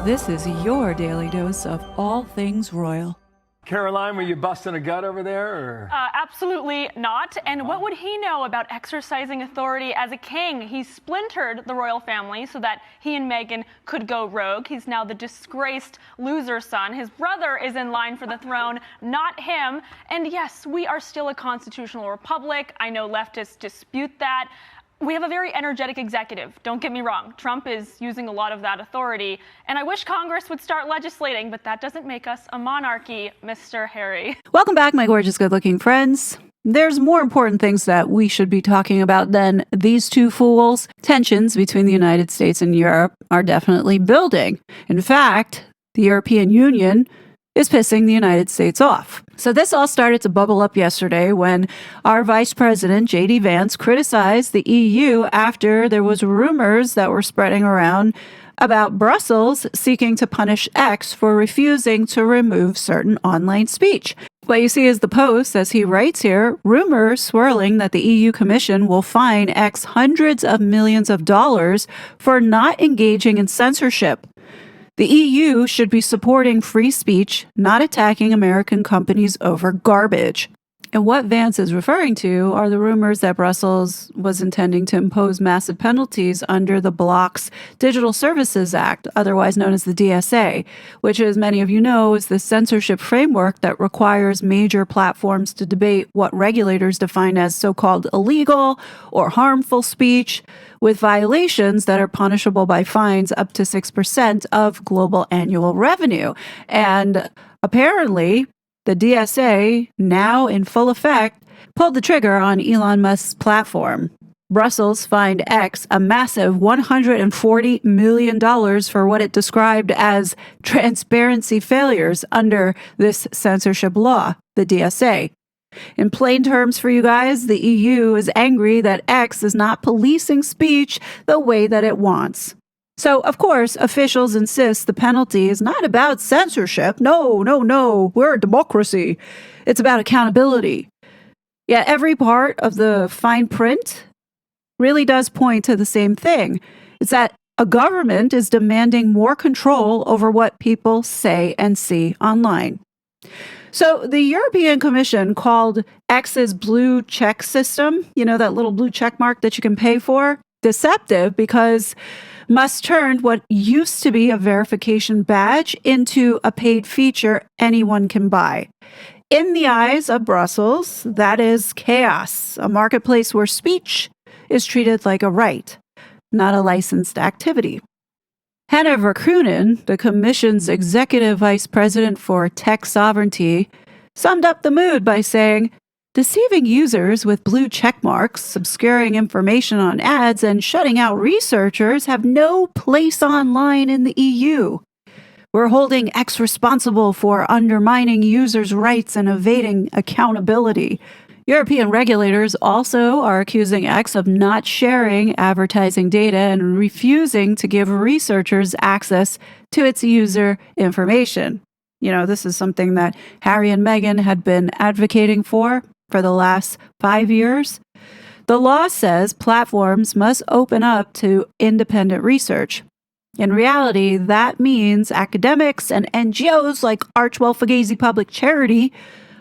This is your daily dose of all things royal. Caroline, were you busting a gut over there? Or? Absolutely not. And what would he know about exercising authority as a king? He splintered the royal family so that he and Meghan could go rogue. He's now the disgraced loser son. His brother is in line for the throne, not him. And yes, we are still a constitutional republic. I know leftists dispute that. We have a very energetic executive. Don't get me wrong. Trump is using a lot of that authority. And I wish Congress would start legislating, but that doesn't make us a monarchy, Mr. Harry. Welcome back, my gorgeous, good-looking friends. There's more important things that we should be talking about than these two fools. Tensions between the United States and Europe are definitely building. In fact, the European Union is pissing the United States off. So this all started to bubble up yesterday when our Vice President, J.D. Vance, criticized the EU after there was rumors that were spreading around about Brussels seeking to punish X for refusing to remove certain online speech. What you see is the post, as he writes here, rumors swirling that the EU Commission will fine X hundreds of millions of dollars for not engaging in censorship. The EU should be supporting free speech, not attacking American companies over garbage. And what Vance is referring to are the rumors that Brussels was intending to impose massive penalties under the bloc's Digital Services Act, otherwise known as the DSA, which, as many of you know, is the censorship framework that requires major platforms to debate what regulators define as so-called illegal or harmful speech, with violations that are punishable by fines up to 6% of global annual revenue. And apparently, the DSA, now in full effect, pulled the trigger on Elon Musk's platform. Brussels fined X a massive $140 million for what it described as transparency failures under this censorship law, the DSA. In plain terms for you guys, the EU is angry that X is not policing speech the way that it wants. So, of course, officials insist the penalty is not about censorship. No, we're a democracy. It's about accountability. Yet every part of the fine print really does point to the same thing. It's that a government is demanding more control over what people say and see online. So the European Commission called X's blue check system, that little blue check mark that you can pay for, deceptive because Musk turned what used to be a verification badge into a paid feature anyone can buy. In the eyes of Brussels, that is chaos, a marketplace where speech is treated like a right, not a licensed activity. Hanna Verkunen, the Commission's executive vice president for tech sovereignty, summed up the mood by saying, deceiving users with blue check marks, obscuring information on ads, and shutting out researchers have no place online in the EU. We're holding X responsible for undermining users' rights and evading accountability. European regulators also are accusing X of not sharing advertising data and refusing to give researchers access to its user information. This is something that Harry and Meghan had been advocating for the last 5 years. The law says platforms must open up to independent research. In reality, that means academics and NGOs like Archewell Fugazi Public Charity,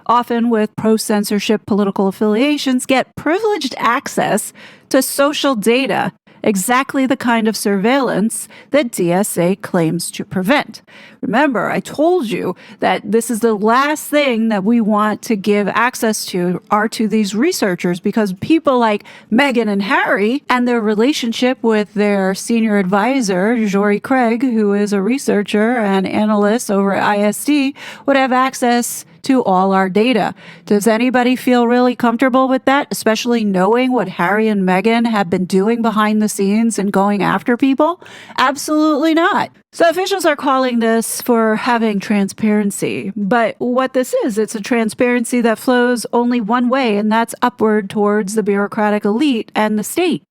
often with pro-censorship political affiliations, get privileged access to social data, exactly the kind of surveillance that DSA claims to prevent. Remember, I told you that this is the last thing that we want to give access to are to these researchers, because people like Meghan and Harry and their relationship with their senior advisor, Jory Craig, who is a researcher and analyst over at ISD, would have access to all our data. Does anybody feel really comfortable with that, especially knowing what Harry and Meghan have been doing behind the scenes and going after people? Absolutely not. So officials are calling this for having transparency. But what this is, it's a transparency that flows only one way, and that's upward towards the bureaucratic elite and the state.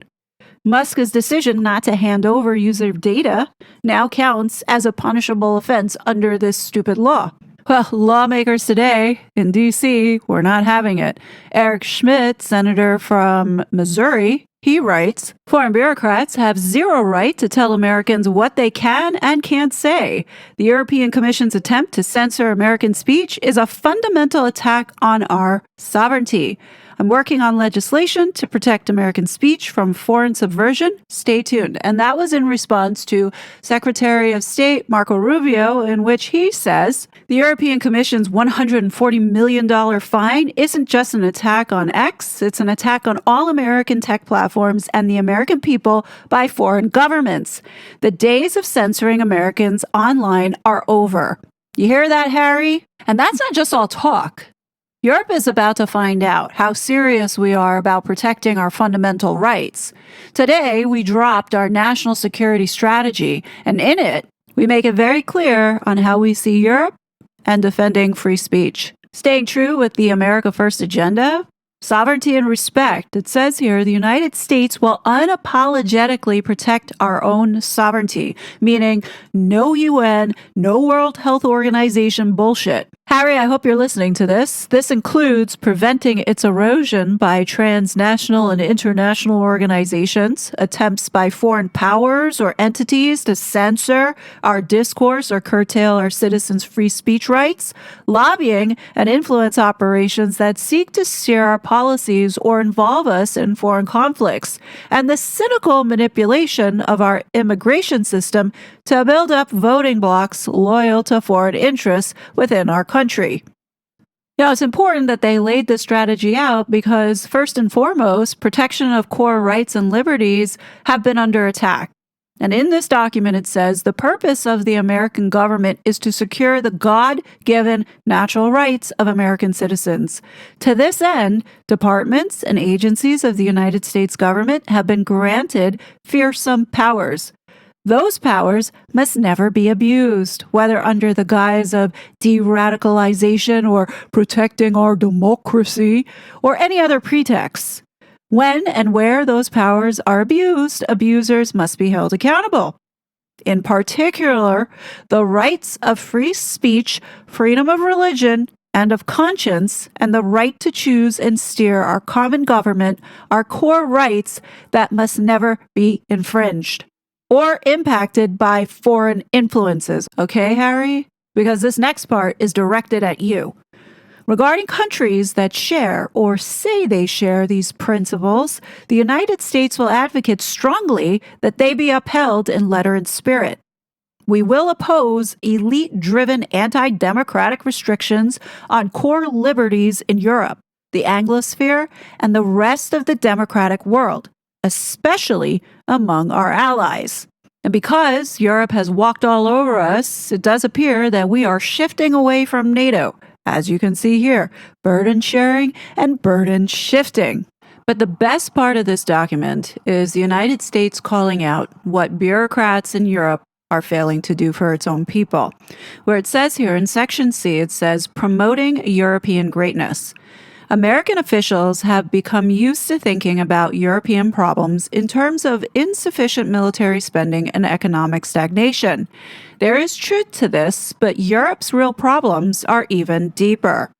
Musk's decision not to hand over user data now counts as a punishable offense under this stupid law. Well, lawmakers today in D.C. were not having it. Eric Schmidt, senator from Missouri, He writes, foreign bureaucrats have zero right to tell Americans what they can and can't say. The European Commission's attempt to censor American speech is a fundamental attack on our sovereignty. I'm working on legislation to protect American speech from foreign subversion. Stay tuned. And that was in response to Secretary of State Marco Rubio, in which he says the European Commission's $140 million fine isn't just an attack on X, it's an attack on all American tech platforms and the American people by foreign governments. The days of censoring Americans online are over. You hear that, Harry? And that's not just all talk. Europe is about to find out how serious we are about protecting our fundamental rights. Today, we dropped our national security strategy, and in it, we make it very clear on how we see Europe and defending free speech. Staying true with the America First agenda, sovereignty and respect. It says here, the United States will unapologetically protect our own sovereignty, meaning no UN, no World Health Organization bullshit. Harry, I hope you're listening to this. This includes preventing its erosion by transnational and international organizations, attempts by foreign powers or entities to censor our discourse or curtail our citizens' free speech rights, lobbying and influence operations that seek to steer our policies or involve us in foreign conflicts, and the cynical manipulation of our immigration system to build up voting blocs loyal to foreign interests within our country. Now, it's important that they laid this strategy out because, first and foremost, protection of core rights and liberties have been under attack. And in this document, it says the purpose of the American government is to secure the God-given natural rights of American citizens. To this end, departments and agencies of the United States government have been granted fearsome powers. Those powers must never be abused, whether under the guise of de-radicalization or protecting our democracy or any other pretext. When and where those powers are abused, abusers must be held accountable. In particular, the rights of free speech, freedom of religion, and of conscience, and the right to choose and steer our common government are core rights that must never be infringed or impacted by foreign influences. Okay, Harry? Because this next part is directed at you. Regarding countries that share or say they share these principles, the United States will advocate strongly that they be upheld in letter and spirit. We will oppose elite-driven anti-democratic restrictions on core liberties in Europe, the Anglosphere, and the rest of the democratic world, especially among our allies. And because Europe has walked all over us, it does appear that we are shifting away from NATO. As you can see here, burden sharing and burden shifting. But the best part of this document is the United States calling out what bureaucrats in Europe are failing to do for its own people. Where it says here in Section C, it says, promoting European greatness. American officials have become used to thinking about European problems in terms of insufficient military spending and economic stagnation. There is truth to this, but Europe's real problems are even deeper.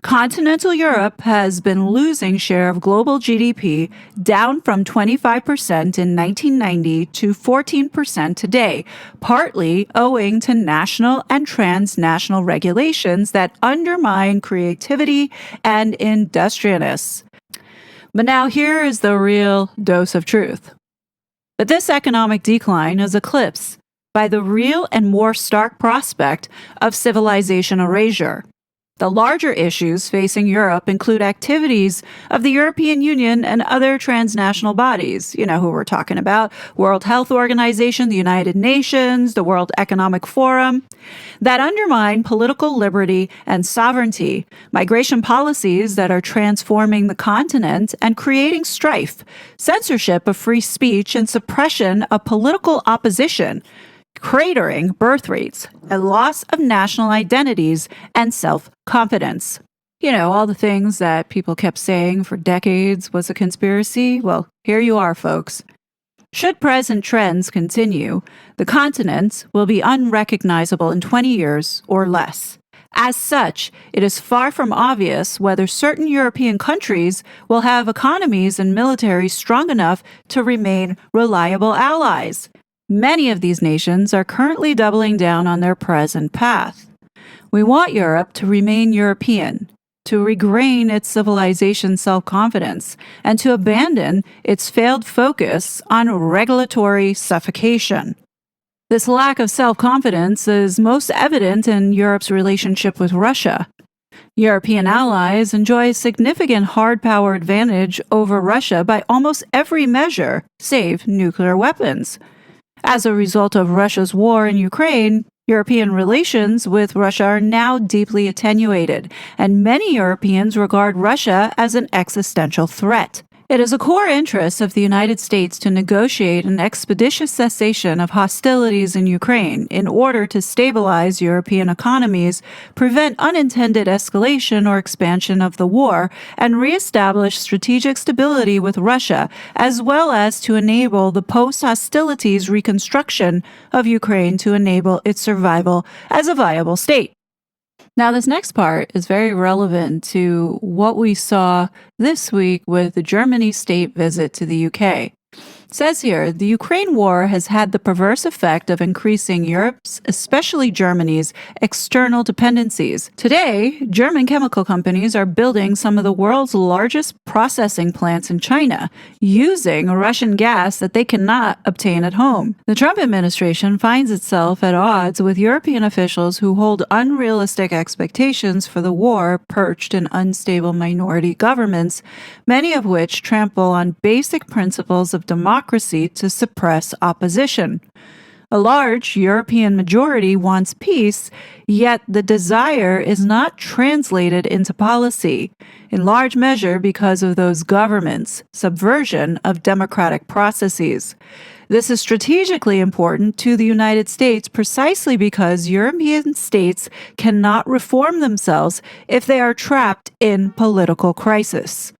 Continental Europe has been losing share of global GDP down from 25% in 1990 to 14% today, partly owing to national and transnational regulations that undermine creativity and industriousness. But now here is the real dose of truth. But this economic decline is eclipsed by the real and more stark prospect of civilization erasure. The larger issues facing Europe include activities of the European Union and other transnational bodies, you know who we're talking about, World Health Organization, the United Nations, the World Economic Forum, that undermine political liberty and sovereignty, migration policies that are transforming the continent and creating strife, censorship of free speech and suppression of political opposition, cratering birth rates, a loss of national identities, and self-confidence. You know, all the things that people kept saying for decades was a conspiracy. Well, here you are, folks. Should present trends continue, the continent will be unrecognizable in 20 years or less. As such, it is far from obvious whether certain European countries will have economies and military strong enough to remain reliable allies. Many of these nations are currently doubling down on their present path. We want Europe to remain European, to regain its civilization self-confidence, and to abandon its failed focus on regulatory suffocation. This lack of self-confidence is most evident in Europe's relationship with Russia. European allies enjoy a significant hard power advantage over Russia by almost every measure, save nuclear weapons. As a result of Russia's war in Ukraine, European relations with Russia are now deeply attenuated, and many Europeans regard Russia as an existential threat. It is a core interest of the United States to negotiate an expeditious cessation of hostilities in Ukraine in order to stabilize European economies, prevent unintended escalation or expansion of the war, and reestablish strategic stability with Russia, as well as to enable the post-hostilities reconstruction of Ukraine to enable its survival as a viable state. Now, this next part is very relevant to what we saw this week with the Germany state visit to the UK. It says here, the Ukraine war has had the perverse effect of increasing Europe's, especially Germany's, external dependencies. Today, German chemical companies are building some of the world's largest processing plants in China, using Russian gas that they cannot obtain at home. The Trump administration finds itself at odds with European officials who hold unrealistic expectations for the war perched in unstable minority governments, many of which trample on basic principles of democracy to suppress opposition. A large European majority wants peace, yet the desire is not translated into policy, in large measure because of those governments' subversion of democratic processes. This is strategically important to the United States precisely because European states cannot reform themselves if they are trapped in political crisis.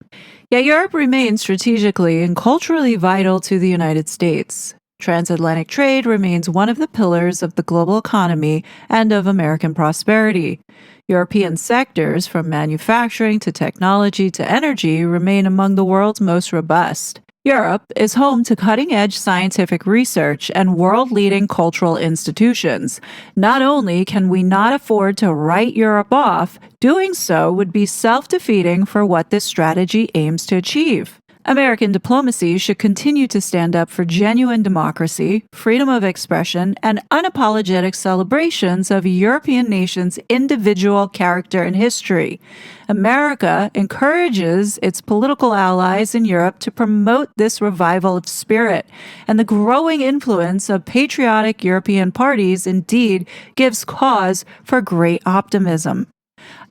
Yet Europe remains strategically and culturally vital to the United States. Transatlantic trade remains one of the pillars of the global economy and of American prosperity. European sectors, from manufacturing to technology to energy, remain among the world's most robust. Europe is home to cutting-edge scientific research and world-leading cultural institutions. Not only can we not afford to write Europe off, doing so would be self-defeating for what this strategy aims to achieve. American diplomacy should continue to stand up for genuine democracy, freedom of expression, and unapologetic celebrations of a European nation's individual character and history. America encourages its political allies in Europe to promote this revival of spirit, and the growing influence of patriotic European parties indeed gives cause for great optimism.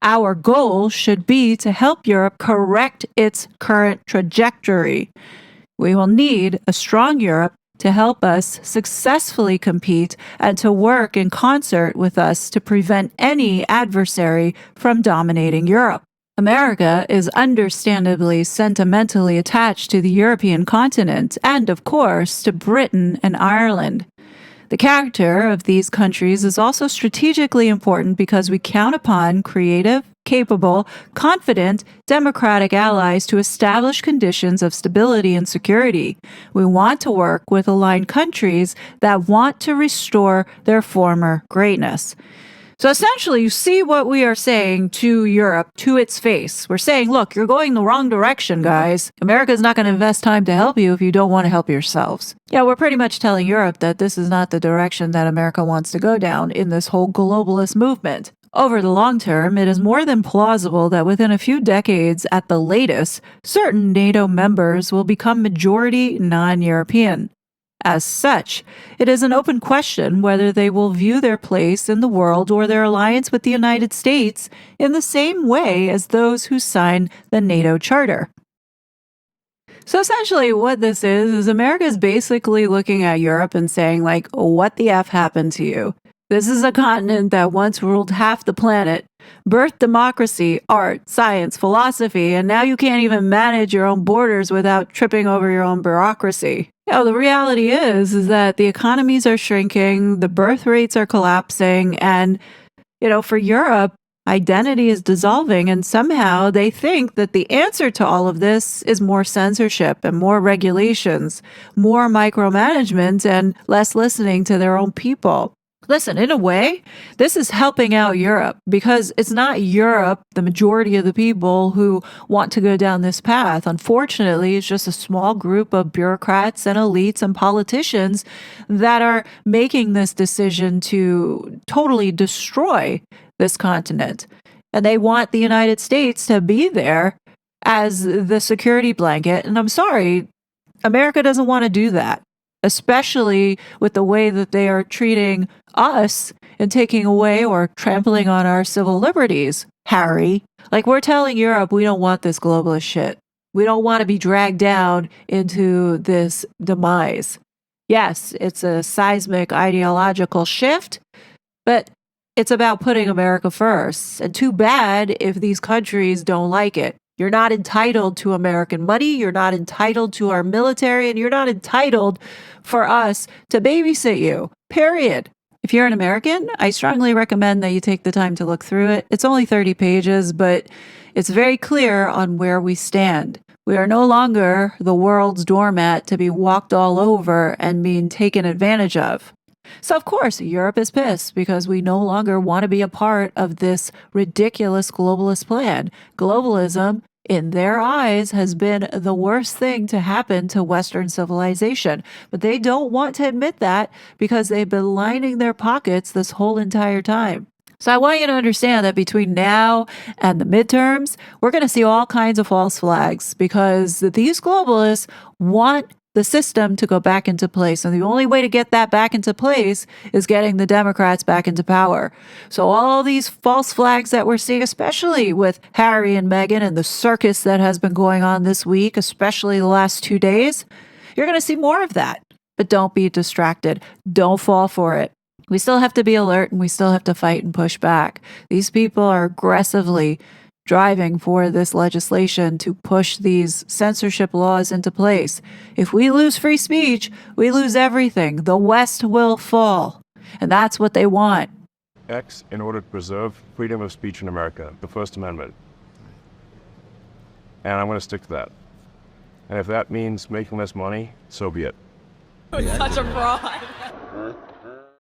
Our goal should be to help Europe correct its current trajectory. We will need a strong Europe to help us successfully compete and to work in concert with us to prevent any adversary from dominating Europe. America is understandably sentimentally attached to the European continent and, of course, to Britain and Ireland. The character of these countries is also strategically important because we count upon creative, capable, confident, democratic allies to establish conditions of stability and security. We want to work with aligned countries that want to restore their former greatness. So essentially, you see what we are saying to Europe to its face. We're saying, look, you're going the wrong direction, guys. America's not going to invest time to help you if you don't want to help yourselves. Yeah, we're pretty much telling Europe that this is not the direction that America wants to go down in this whole globalist movement. Over the long term, it is more than plausible that within a few decades at the latest, certain NATO members will become majority non-European. As such, it is an open question whether they will view their place in the world or their alliance with the United States in the same way as those who signed the NATO Charter. So essentially what this is America is basically looking at Europe and saying, like, what the F happened to you? This is a continent that once ruled half the planet, birthed democracy, art, science, philosophy, and now you can't even manage your own borders without tripping over your own bureaucracy. The reality is that the economies are shrinking, the birth rates are collapsing, and, for Europe, Identity is dissolving, and somehow they think that the answer to all of this is more censorship and more regulations, more micromanagement, and less listening to their own people. Listen, in a way, this is helping out Europe because it's not Europe, the majority of the people who want to go down this path. Unfortunately, it's just a small group of bureaucrats and elites and politicians that are making this decision to totally destroy this continent. And they want the United States to be there as the security blanket. And I'm sorry, America doesn't want to do that, especially with the way that they are treating us and taking away or trampling on our civil liberties, Harry. Like, we're telling Europe we don't want this globalist shit. We don't want to be dragged down into this demise. Yes, it's a seismic ideological shift, but it's about putting America first. And too bad if these countries don't like it. You're not entitled to American money. You're not entitled to our military, and you're not entitled for us to babysit you, period. If you're an American, I strongly recommend that you take the time to look through it. It's only 30 pages, but it's very clear on where we stand. We are no longer the world's doormat to be walked all over and being taken advantage of. So, of course, Europe is pissed because we no longer want to be a part of this ridiculous globalist plan. Globalism, in their eyes, has been the worst thing to happen to Western civilization. But they don't want to admit that because they've been lining their pockets this whole entire time. So I want you to understand that between now and the midterms, we're going to see all kinds of false flags because these globalists want the system to go back into place. And the only way to get that back into place is getting the Democrats back into power. So all these false flags that we're seeing, especially with Harry and Meghan and the circus that has been going on this week, especially the last 2 days, you're going to see more of that. But don't be distracted. Don't fall for it. We still have to be alert and we still have to fight and push back. These people are aggressively driving for this legislation to push these censorship laws into place. If we lose free speech, we lose everything. The West will fall. And that's what they want. X in order to preserve freedom of speech in America, the First Amendment. And I'm going to stick to that. And if that means making less money, so be it. Such a fraud.